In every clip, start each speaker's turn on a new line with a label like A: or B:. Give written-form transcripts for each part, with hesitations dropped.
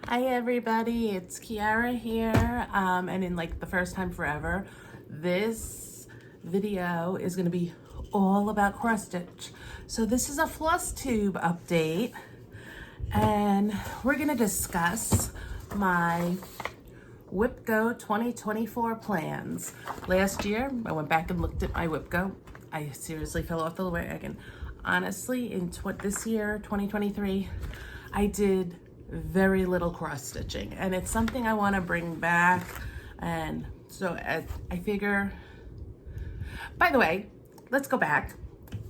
A: Hi everybody, it's Kiara here, and in like the first time forever, this video is going to be all about cross stitch. So this is a Flosstube update, and we're going to discuss my Wipgo 2024 plans. Last year, I went back and looked at my Wipgo. I seriously fell off the wagon. Honestly, in this year, 2023, I did very little cross stitching, and it's something I want to bring back. And so I figure, by the way, let's go back.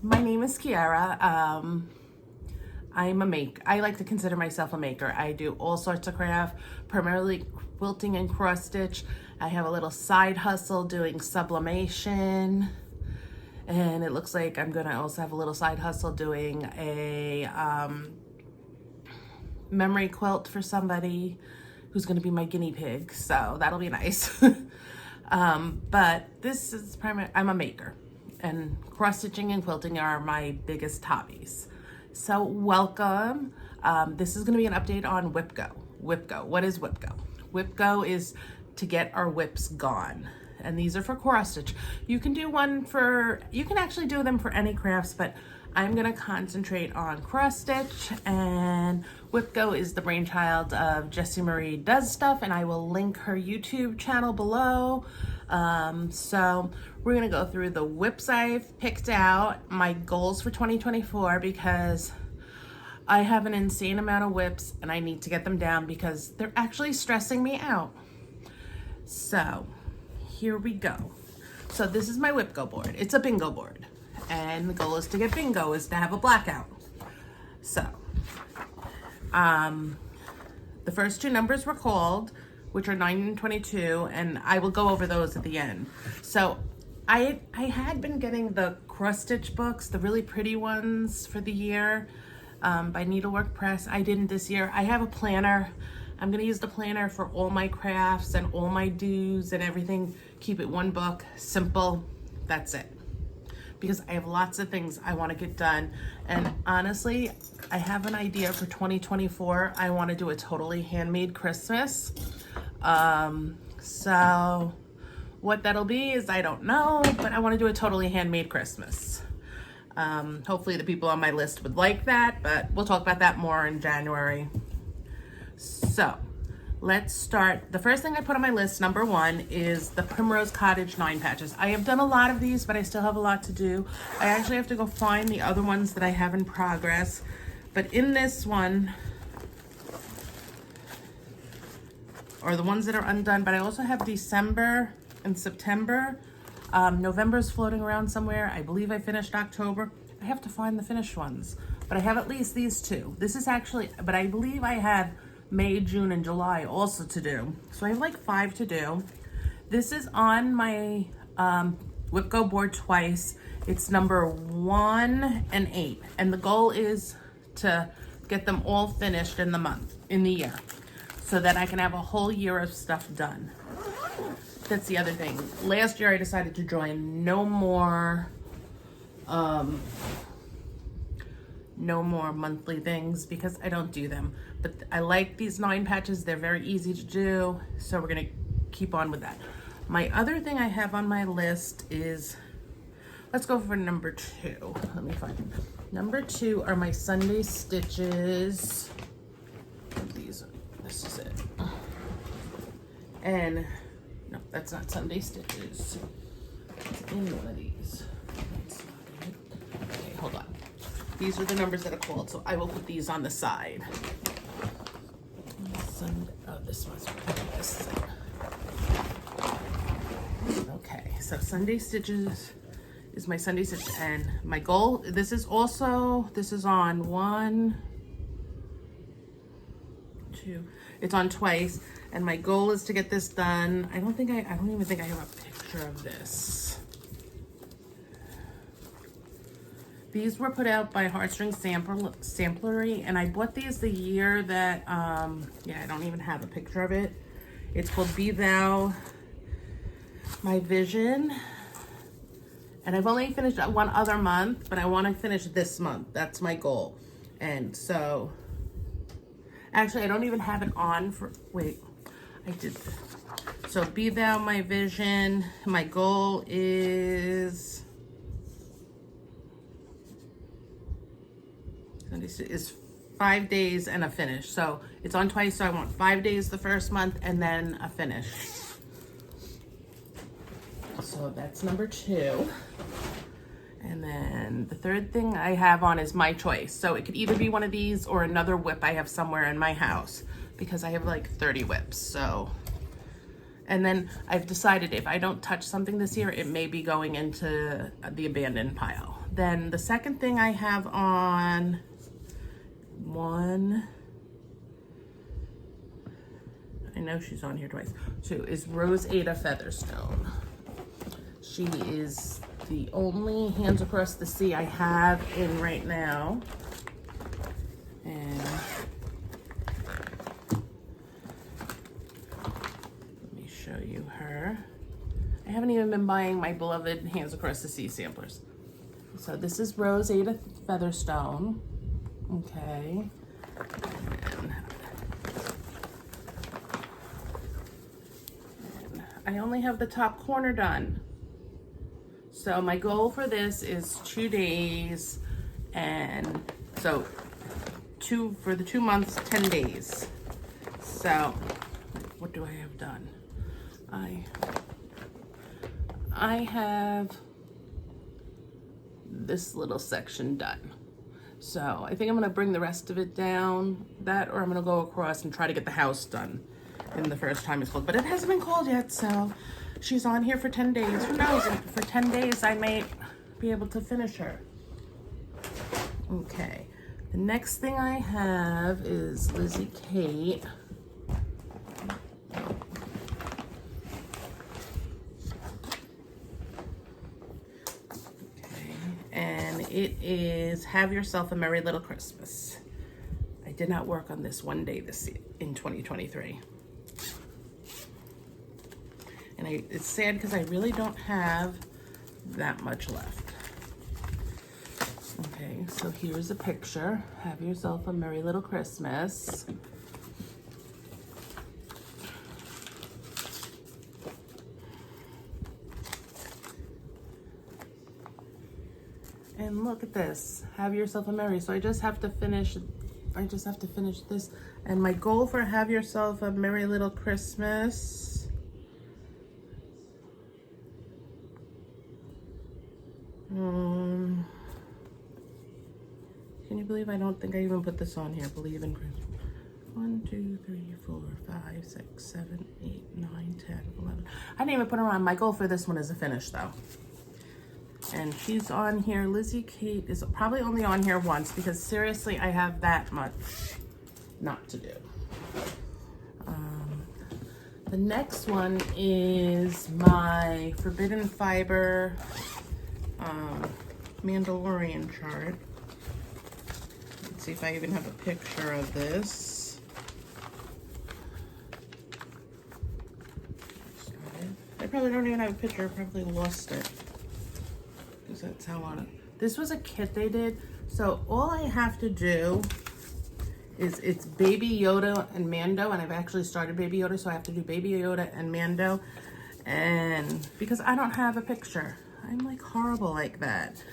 A: My name is Kiara. I'm a maker. I like to consider myself a maker. I do all sorts of craft, primarily quilting and cross stitch. I have a little side hustle doing sublimation, and it looks like I'm gonna also have a little side hustle doing a memory quilt for somebody who's going to be my guinea pig, so that'll be nice. But this is primarily, I'm a maker, and cross stitching and quilting are my biggest hobbies. So welcome. This is going to be an update on Wipgo. Wipgo, what is Wipgo? Wipgo is to get our whips gone, and these are for cross stitch. You can do one for, you can actually do them for any crafts, but I'm gonna concentrate on cross stitch, and Wipgo is the brainchild of Jessie Marie Does Stuff, and I will link her YouTube channel below. So we're gonna go through the whips I've picked out, my goals for 2024, because I have an insane amount of whips and I need to get them down because they're actually stressing me out. So here we go. So this is my Wipgo board. It's a bingo board, and the goal is to get bingo, is to have a blackout. So the first two numbers were called, which are 9 and 22, and I will go over those at the end. So I had been getting the cross stitch books, the really pretty ones for the year, by Needlework Press. I didn't this year. I have a planner. I'm gonna use the planner for all my crafts and all my do's and everything. Keep it one book, simple, that's it. Because I have lots of things I want to get done, and honestly, I have an idea for 2024. I want to do a totally handmade Christmas. So what that'll be is I don't know, but I want to do a totally handmade Christmas. Hopefully the people on my list would like that, but we'll talk about that more in January. So let's start. The first thing I put on my list, number 1, is the Primrose Cottage 9 patches. I have done a lot of these, but I still have a lot to do. I actually have to go find the other ones that I have in progress. But in this one, or the ones that are undone, but I also have December and September. November's floating around somewhere. I believe I finished October. I have to find the finished ones, but I have at least these 2. This is actually, but I believe I have May, June, and July also to do. So I have like 5 to do. This is on my Wipgo board twice. It's number 1 and 8. And the goal is to get them all finished in the year, so that I can have a whole year of stuff done. That's the other thing. Last year I decided to join no more monthly things because I don't do them. But I like these 9 patches. They're very easy to do, so we're gonna keep on with that. My other thing I have on my list is, let's go for number 2. Let me find them. Number 2 are my Sunday stitches. This is it. And no, that's not Sunday stitches. It's in one of these. That's not it. Okay, hold on. These are the numbers that are called, so I will put these on the side. Oh, this must be this. Okay, so Sunday stitches is my Sunday stitch, and my goal, this is on 1, 2, it's on twice, and my goal is to get this done. I don't even think I have a picture of this. These were put out by Heartstring Samplery, and I bought these the year that, yeah, I don't even have a picture of it. It's called Be Thou My Vision. And I've only finished one other month, but I want to finish this month. That's my goal. And so, Actually, I don't even have it on for, wait, I did. So be thou my vision. My goal is 5 days and a finish. So it's on twice, so I want 5 days the first month and then a finish. So that's number 2. And then the third thing I have on is my choice. So it could either be one of these or another whip I have somewhere in my house, because I have like 30 whips. So, and then I've decided if I don't touch something this year, it may be going into the abandoned pile. Then the second thing I have on, I know she's on here twice, 2, is Rose Ada Featherstone. She is the only Hands Across the Sea I have in right now. And let me show you her. I haven't even been buying my beloved Hands Across the Sea samplers. So this is Rose Ada Featherstone. Okay. And I only have the top corner done. So my goal for this is 2 days, and so for the 2 months, 10 days. So what do I have done? I have this little section done. So I think I'm gonna bring the rest of it down, that, or I'm gonna go across and try to get the house done in the first time it's called. But it hasn't been called yet, so she's on here for 10 days. Who knows? For 10 days, I may be able to finish her. Okay. The next thing I have is Lizzie Kate. Okay. And it is Have Yourself a Merry Little Christmas. I did not work on this one day in 2023. And it's sad because I really don't have that much left. Okay, so here's a picture. Have yourself a merry little Christmas. And look at this. Have yourself a merry. So I just have to finish this. And my goal for Have Yourself a Merry Little Christmas, can you believe I don't think I even put this on here? Believe in Christmas. 1, 2, 3, 4, 5, 6, 7, 8, 9, 10, 11. I didn't even put her on. My goal for this one is a finish though. And she's on here. Lizzie Kate is probably only on here once because seriously, I have that much not to do. The next one is my Forbidden Fiber Mandalorian chart. Let's see if I even have a picture of this. I probably don't even have a picture. I probably lost it. Because that's how on it. This was a kit they did. So all I have to do is it's Baby Yoda and Mando, and I've actually started Baby Yoda, so I have to do Baby Yoda and Mando. And because I don't have a picture, I'm like horrible like that.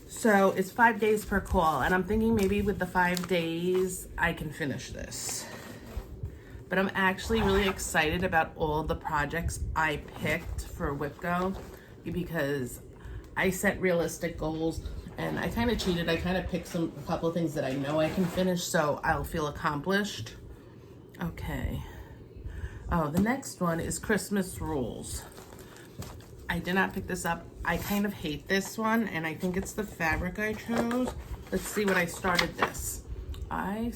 A: So it's 5 days per call, and I'm thinking maybe with the 5 days I can finish this. But I'm actually really excited about all the projects I picked for Wipgo because I set realistic goals. And I kind of cheated. I kind of picked a couple of things that I know I can finish, so I'll feel accomplished. Okay. Oh, the next one is Christmas Rules. I did not pick this up. I kind of hate this one, and I think it's the fabric I chose. Let's see what I started this. Well,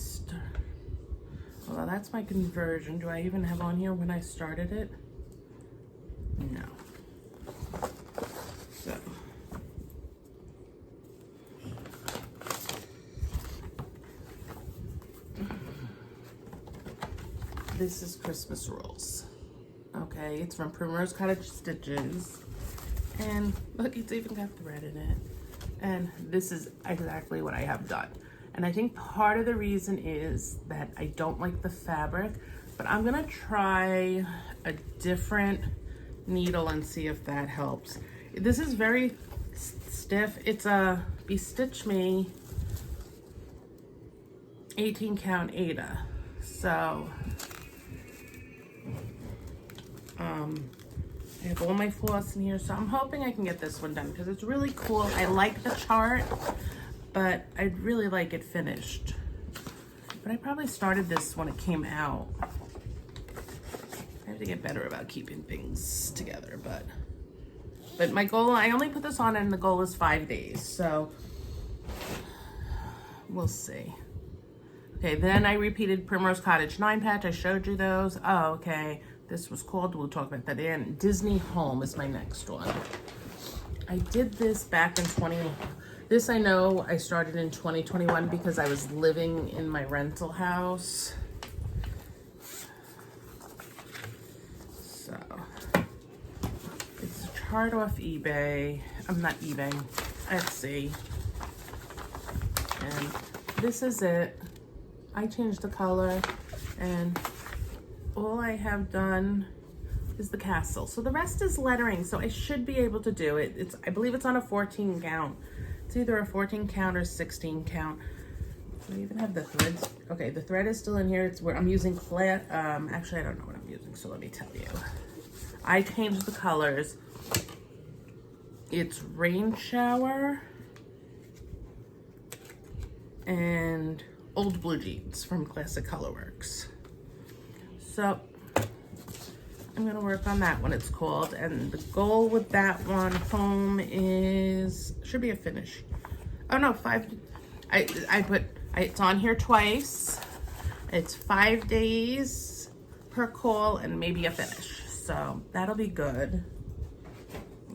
A: that's my conversion. Do I even have on here when I started it? No. So. This is Christmas Rules. Okay, it's from Primrose Cottage Stitches. And look, it's even got thread in it. And this is exactly what I have done. And I think part of the reason is that I don't like the fabric, but I'm gonna try a different needle and see if that helps. This is very stiff. It's a Bestitch Me 18 count Ada. So, I have all my floss in here, so I'm hoping I can get this one done because it's really cool. I like the chart, but I'd really like it finished. But I probably started this when it came out. I have to get better about keeping things together, but my goal, I only put this on and the goal is 5 days, so we'll see. Okay, then I repeated Primrose Cottage 9 patch. I showed you those. Oh, okay. This was called, we'll talk about that in. Disney Home is my next one. I did this back in this I know I started in 2021 because I was living in my rental house. So, it's a chart off eBay. I'm not eBay, Etsy. And this is it. I changed the color and all I have done is the castle. So the rest is lettering, so I should be able to do it. I believe it's on a 14 count. It's either a 14 count or 16 count. Do I even have the threads? Okay, the thread is still in here. It's where I'm using flat, actually I don't know what I'm using, so let me tell you. I changed the colors. It's Rain Shower and Old Blue Jeans from Classic Colorworks. So I'm gonna work on that one, it's called. And the goal with that one, home, should be a finish. Oh no, 5, it's on here twice. It's 5 days per call and maybe a finish. So that'll be good.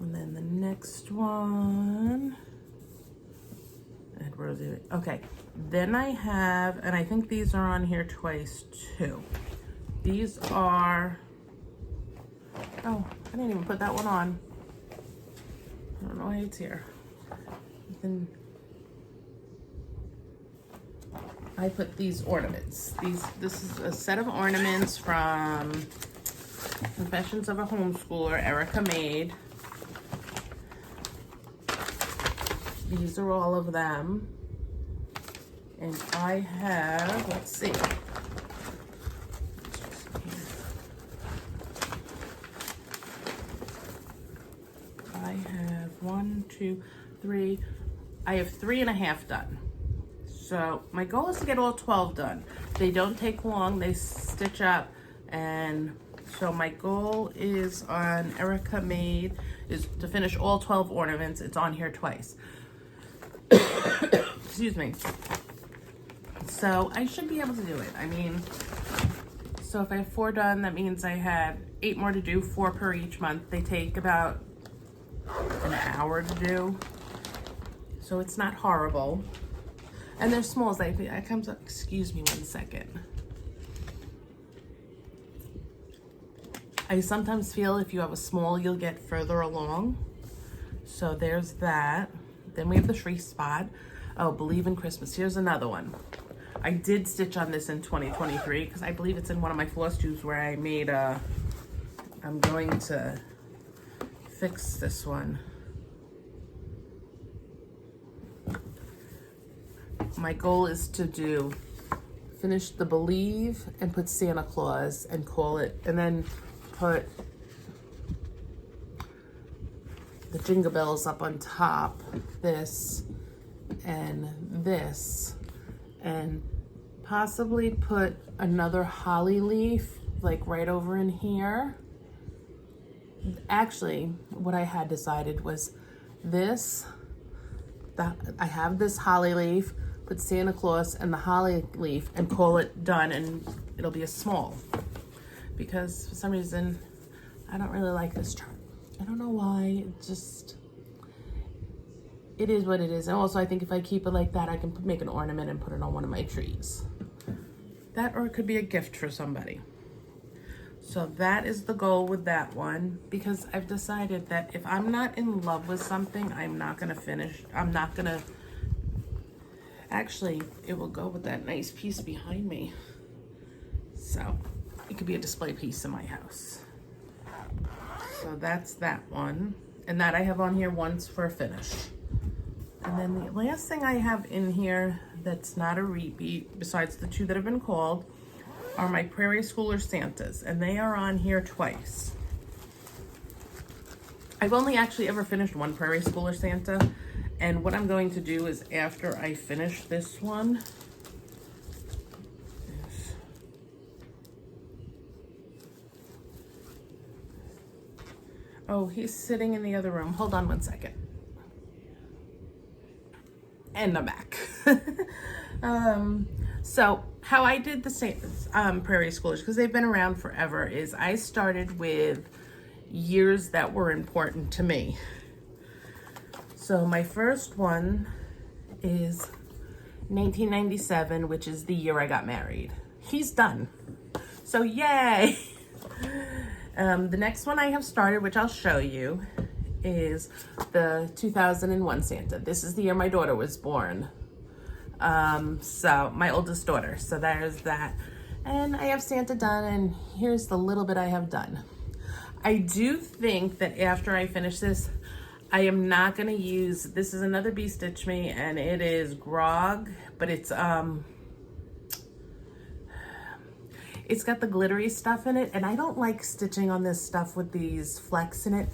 A: And then the next one, and Rosie, okay. Then I have, and I think these are on here twice too. These are, oh, I didn't even put that one on. I don't know why it's here. Then I put these ornaments. This is a set of ornaments from Confessions of a Homeschooler, Erica made. These are all of them. And I have, let's see. I have 1, 2, 3. I have 3.5 done. So my goal is to get all 12 done. They don't take long, they stitch up. And so my goal is on Erica Made is to finish all 12 ornaments. It's on here twice. Excuse me. So I should be able to do it. I mean, so if I have 4 done, that means I have 8 more to do, 4 per each month. They take about an hour to do. So it's not horrible. And they're smalls. That comes up, excuse me 1 second. I sometimes feel if you have a small, you'll get further along. So there's that. Then we have the free spot. Oh, Believe in Christmas. Here's another one. I did stitch on this in 2023 because I believe it's in one of my Flosstubes where I made I'm going to fix this one. My goal is to finish the Believe and put Santa Claus and call it, and then put the Jingle Bells up on top, this and this, and possibly put another holly leaf like right over in here. Actually, what I had decided was this, I have this holly leaf, put Santa Claus and the holly leaf and call it done, and it'll be a small. Because for some reason, I don't really like this chart. I don't know why, it is what it is. And also I think if I keep it like that, I can make an ornament and put it on one of my trees. That, or it could be a gift for somebody. So that is the goal with that one, because I've decided that if I'm not in love with something, I'm not gonna finish. I'm not gonna Actually, it will go with that nice piece behind me. So it could be a display piece in my house. So that's that one. And that I have on here once for a finish. And then the last thing I have in here that's not a repeat, besides the two that have been called, are my Prairie Schooler Santas. And they are on here twice. I've only actually ever finished one Prairie Schooler Santa. And what I'm going to do is after I finish this one, oh, he's sitting in the other room. Hold on one second. And I'm back. So how I did the Prairie Schoolers, because they've been around forever, is I started with years that were important to me. So my first one is 1997, which is the year I got married. He's done. So yay! The next one I have started, which I'll show you, is the 2001 Santa. This is the year my daughter was born. So my oldest daughter. So there's that. And I have Santa done, and here's the little bit I have done. I do think that after I finish this, I am not going to use, this is another Be Stitch Me, and it is Grog, but it's got the glittery stuff in it, and I don't like stitching on this stuff with these flecks in it.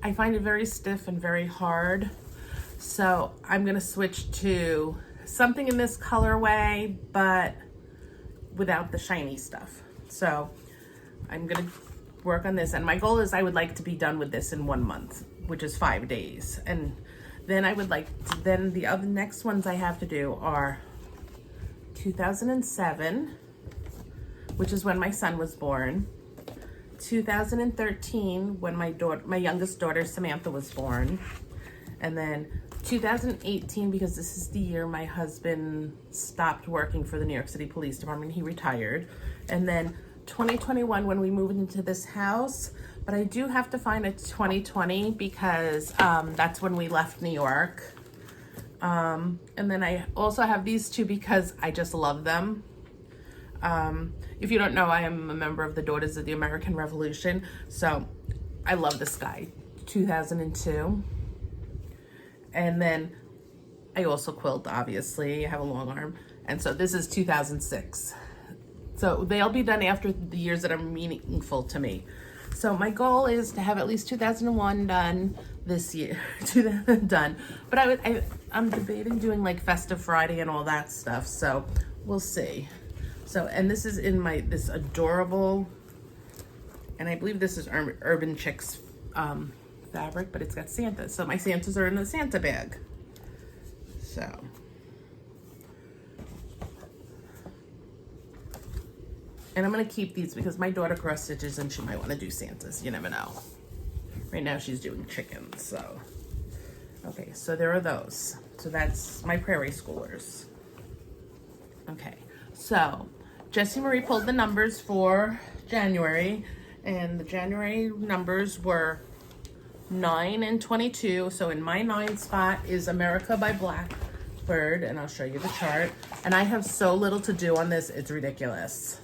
A: I find it very stiff and very hard. So I'm going to switch to something in this colorway, but without the shiny stuff. So I'm going to work on this, and my goal is I would like to be done with this in 1 month, which is 5 days. And then I would like to, then the other next ones I have to do are 2007, which is when my son was born, 2013, when my youngest daughter Samantha was born, and then 2018, because this is the year my husband stopped working for the New York City Police Department. He retired. And then 2021, when we moved into this house. But I do have to find a 2020 because that's when we left New York. And then I also have these two because I just love them. If you don't know, I am a member of the Daughters of the American Revolution. So I love this guy, 2002. And then I also quilt, obviously. I have a long arm. And so this is 2006. So they'll be done after the years that are meaningful to me. So my goal is to have at least 2001 done this year, done. But I'm debating doing like Festive Friday and all that stuff. So we'll see. So, and this is in this adorable, and I believe this is Urban Chicks fabric, but it's got Santa. So my Santas are in the Santa bag. So. And I'm going to keep these because my daughter cross stitches and she might want to do Santas. You never know. Right now she's doing chickens, so. Okay, so there are those. So that's my Prairie Schoolers. Okay, so Jessie Marie pulled the numbers for January, and the January numbers were 9 and 22. So in my 9 spot is America by Blackbird, and I'll show you the chart. And I have so little to do on this, it's ridiculous.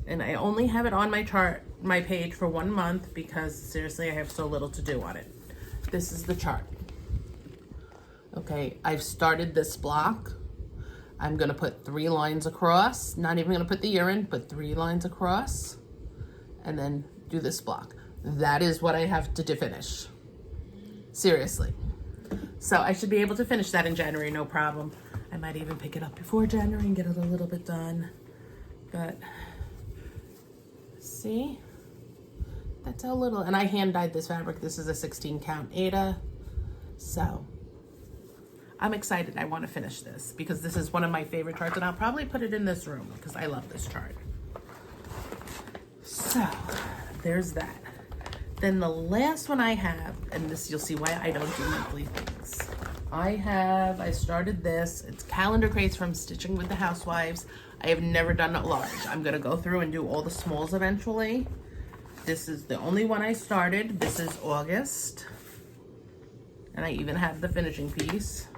A: And I only have it on my page for 1 month because seriously, I have so little to do on it. This is the chart. Okay, I've started this block. I'm gonna put 3 lines across, not even gonna put the year in, put 3 lines across, and then do this block. That is what I have to finish. Seriously. So I should be able to finish that in January, no problem. I might even pick it up before January and get it a little bit done. But see, that's how little, and I hand dyed this fabric. This is a 16 count Aida. So I'm excited. I want to finish this because this is one of my favorite charts, and I'll probably put it in this room because I love this chart. So there's that. Then the last one I have, and this you'll see why I don't do monthly things. I started this. It's calendar crates from Stitching with the Housewives. I have never done a large. I'm gonna go through and do all the smalls eventually. This is the only one I started. This is August. And I even have the finishing piece.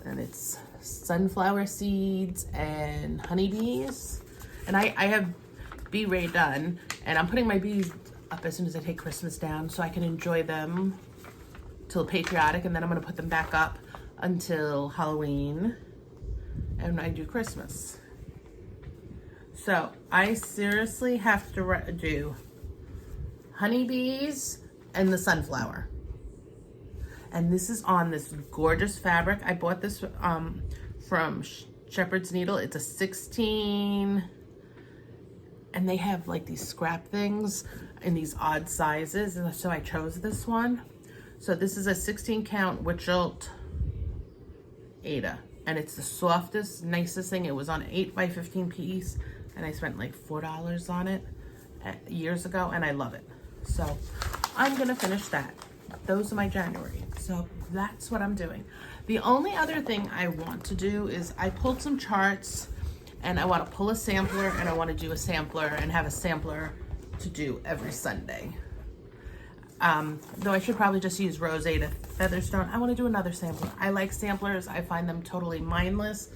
A: And it's sunflower seeds and honeybees. And I have bee ray done, and I'm putting my bees up as soon as I take Christmas down so I can enjoy them till patriotic, and then I'm gonna put them back up until Halloween and I do Christmas. So I seriously have to do honeybees and the sunflower. And this is on this gorgeous fabric. I bought this from Shepherd's Needle. It's a 16, and they have like these scrap things in these odd sizes, and so I chose this one. So this is a 16 count Witchelt Ada, and it's the softest, nicest thing. It was on 8x15 piece, and I spent like $4 on it years ago, and I love it. So I'm gonna finish that. Those are my January. So that's what I'm doing. The only other thing I want to do is I pulled some charts, and I want to pull a sampler, and I want to do a sampler and have a sampler to do every Sunday. Though I should probably just use Rosetta Featherstone. I want to do another sampler. I like samplers. I find them totally mindless.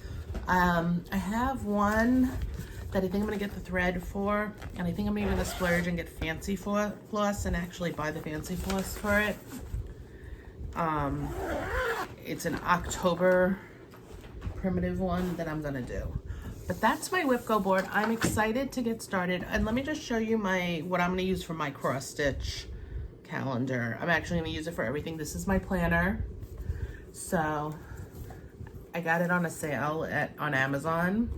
A: I have one that I think I'm going to get the thread for, and I think I'm even going to splurge and get fancy floss and actually buy the fancy floss for it. It's an October primitive one that I'm going to do. But that's my Wipgo board. I'm excited to get started. And let me just show you what I'm going to use for my cross stitch calendar. I'm actually going to use it for everything. This is my planner. So I got it on a sale on Amazon,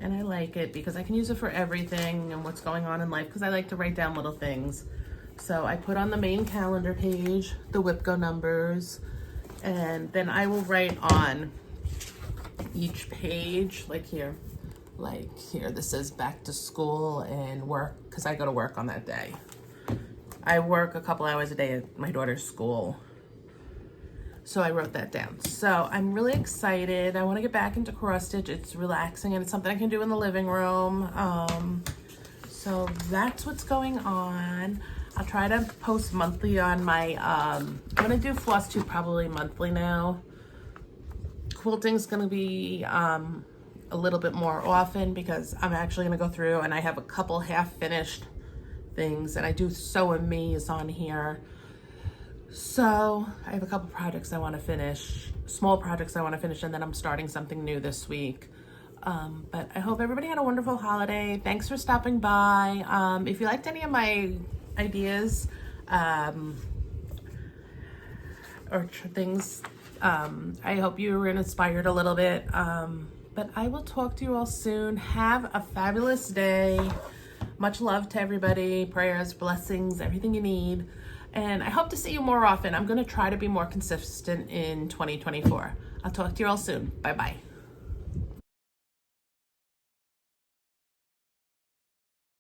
A: and I like it because I can use it for everything and what's going on in life, because I like to write down little things. So I put on the main calendar page the Wipgo numbers, and then I will write on each page, like here, this says back to school and work, because I go to work on that day. I work a couple hours a day at my daughter's school. So I wrote that down. So I'm really excited. I want to get back into cross stitch. It's relaxing, and it's something I can do in the living room. So that's what's going on. I'll try to post monthly on my, I'm gonna do Flosstube probably monthly now. Quilting's gonna be a little bit more often, because I'm actually gonna go through and I have a couple half finished things, and I do Sew and Me's on here. So I have a couple projects I want to finish, small projects I want to finish, and then I'm starting something new this week. But I hope everybody had a wonderful holiday. Thanks for stopping by. If you liked any of my ideas or things, I hope you were inspired a little bit. But I will talk to you all soon. Have a fabulous day. Much love to everybody. Prayers, blessings, everything you need. And I hope to see you more often. I'm going to try to be more consistent in 2024. I'll talk to you all soon. Bye-bye.